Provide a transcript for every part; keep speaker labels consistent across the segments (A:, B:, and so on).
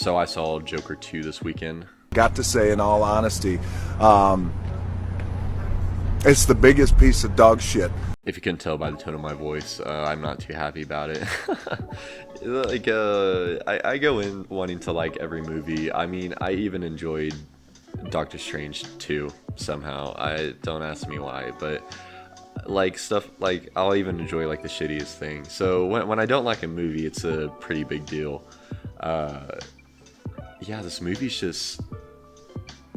A: So I saw Joker 2 this weekend.
B: Got to say, in all honesty, it's the biggest piece of dog shit.
A: If you can tell by the tone of my voice, I'm not too happy about it. I go in wanting to like every movie. I mean, I even enjoyed Doctor Strange 2 somehow. I don't ask me why, but like stuff like I'll even enjoy like the shittiest thing. So when I don't like a movie, it's a pretty big deal. Yeah, this movie's just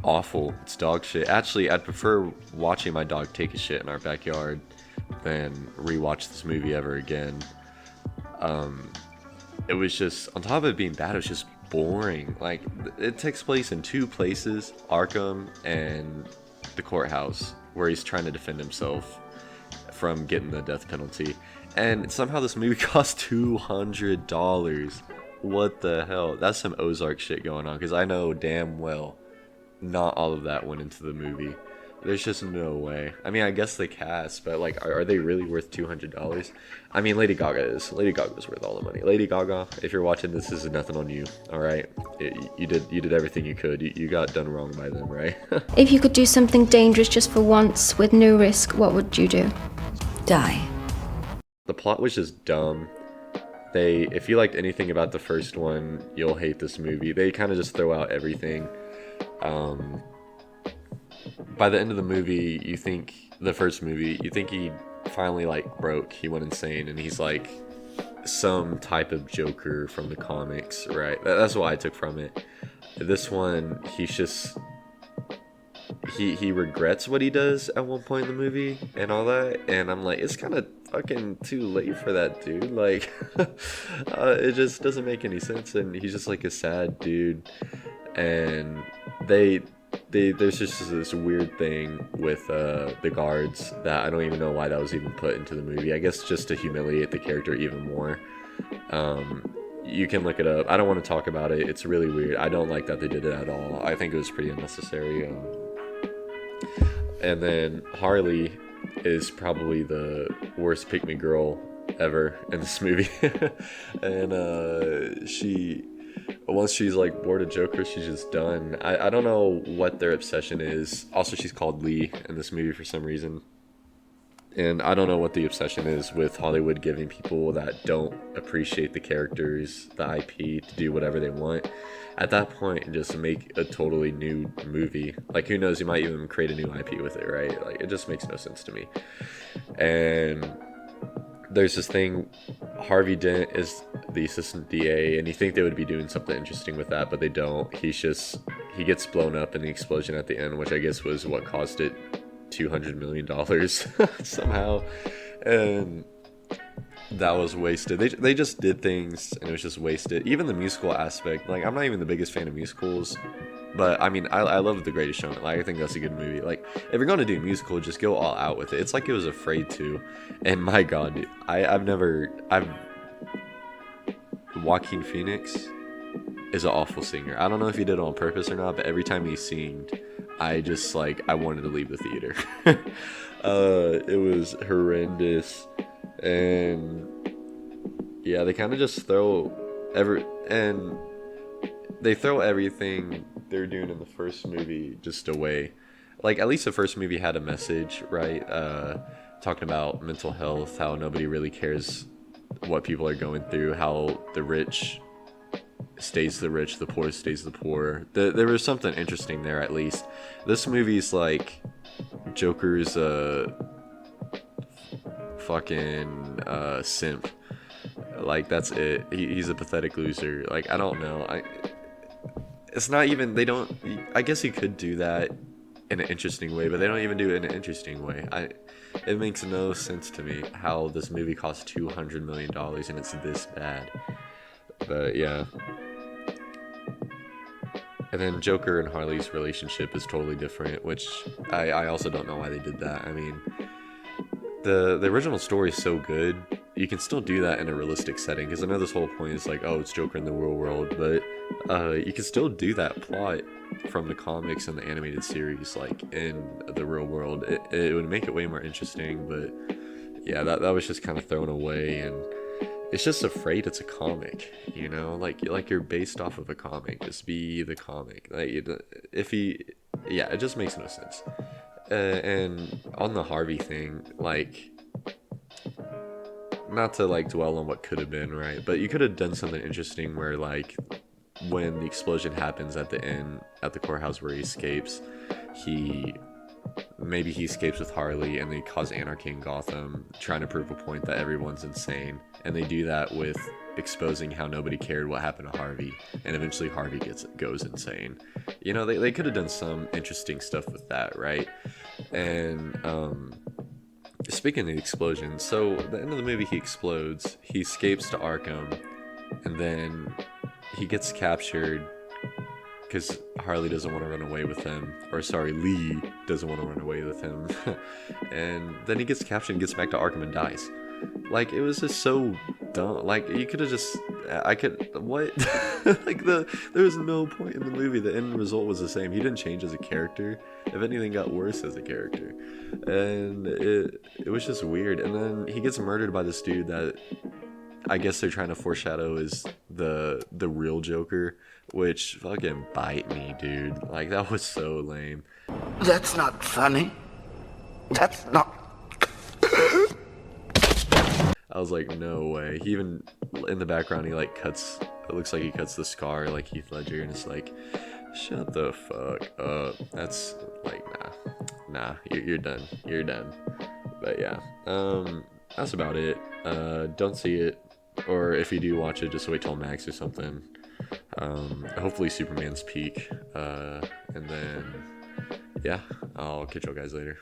A: awful. It's dog shit. Actually, I'd prefer watching my dog take a shit in our backyard than rewatch this movie ever again. It was just, on top of it being bad, it was just boring. Like, it takes place in two places, Arkham and the courthouse, where he's trying to defend himself from getting the death penalty. And somehow this movie cost $200. What the hell? That's some Ozark shit going on, because I know damn well not all of that went into the movie. There's just no way. I mean, I guess the cast, but like, are they really worth $200? I mean, Lady Gaga is. Lady Gaga's worth all the money. Lady Gaga, if you're watching this is nothing on you. All right, you did everything you could. You got done wrong by them, right?
C: If you could do something dangerous just for once with no risk, what would you do?
D: Die.
A: The plot was just dumb. If you liked anything about the first one, you'll hate this movie. They kind of just throw out everything. By the end of the movie, the first movie, you think he finally like broke. He went insane, and he's like some type of Joker from the comics, right? That's what I took from it. This one, he's just he regrets what he does at one point in the movie and all that, and I'm like, it's kind of fucking too late for that, dude. Like, it just doesn't make any sense, and he's just like a sad dude, and there's just this weird thing with the guards that I don't even know why that was even put into the movie. I guess just to humiliate the character even more. You can look it up. I don't want to talk about it. It's really weird. I don't like that they did it at all. I think it was pretty unnecessary. And then Harley is probably the worst pick-me girl ever in this movie. And once she's like bored of Joker, she's just done. I don't know what their obsession is. Also, she's called Lee in this movie for some reason. And I don't know what the obsession is with Hollywood giving people that don't appreciate the characters, the IP, to do whatever they want. At that point, just make a totally new movie. Like, who knows, you might even create a new IP with it, right? Like, it just makes no sense to me. And there's this thing, Harvey Dent is the assistant DA, and you think they would be doing something interesting with that, but they don't. He gets blown up in the explosion at the end, which I guess was what caused it $200 million somehow, and that was wasted. They just did things and it was just wasted. Even the musical aspect, like, I'm not even the biggest fan of musicals, but I mean, I love The Greatest Showman. Like, I think that's a good movie. Like, if you're gonna do a musical, just go all out with it. It's like it was afraid to, and my god, dude, Joaquin Phoenix is an awful singer. I don't know if he did it on purpose or not, but every time he sang, I just like, I wanted to leave the theater. It was horrendous. And yeah, they kind of just throw everything they're doing in the first movie just away. Like, at least the first movie had a message, right? Talking about mental health, how nobody really cares what people are going through, how the rich stays the rich, the poor stays the poor. There was something interesting there, at least. This movie's like Joker's fucking simp. Like, that's it. He's a pathetic loser. Like, I don't know. It's not even, they don't, I guess you could do that in an interesting way, but they don't even do it in an interesting way. It makes no sense to me how this movie costs $200 million and it's this bad. But yeah. And then Joker and Harley's relationship is totally different, which I also don't know why they did that. I mean, the original story is so good, you can still do that in a realistic setting, because I know this whole point is like, oh, it's Joker in the real world, but you can still do that plot from the comics and the animated series, like, in the real world. It would make it way more interesting, but yeah, that was just kind of thrown away, and it's just afraid it's a comic, you know, like you're based off of a comic. Just be the comic. Like if he, yeah, it just makes no sense. And on the Harvey thing, like, not to like dwell on what could have been, right? But you could have done something interesting where, like, when the explosion happens at the end at the courthouse where he escapes, maybe he escapes with Harley and they cause anarchy in Gotham, trying to prove a point that everyone's insane. And they do that with exposing how nobody cared what happened to Harvey, and eventually Harvey goes insane. You know, they could have done some interesting stuff with that, right? And speaking of the explosion, so at the end of the movie he explodes, he escapes to Arkham, and then he gets captured because Harley doesn't want to run away with him, or sorry, Lee doesn't want to run away with him. And then he gets captured and gets back to Arkham and dies. Like, it was just so dumb. Like, you could have just, what? Like, there was no point in the movie. The end result was the same. He didn't change as a character. If anything, got worse as a character. And it was just weird. And then he gets murdered by this dude that I guess they're trying to foreshadow is the real Joker, which fucking bite me, dude. Like, that was so lame.
D: That's not funny. That's not...
A: I was like, no way. He even, in the background, he like cuts, it looks like he cuts the scar like Heath Ledger, and it's like, shut the fuck up. That's like, nah, you're done. You're done. But yeah, that's about it. Don't see it, or if you do watch it, just wait till Max or something. Hopefully Superman's peak, and then, yeah, I'll catch you guys later.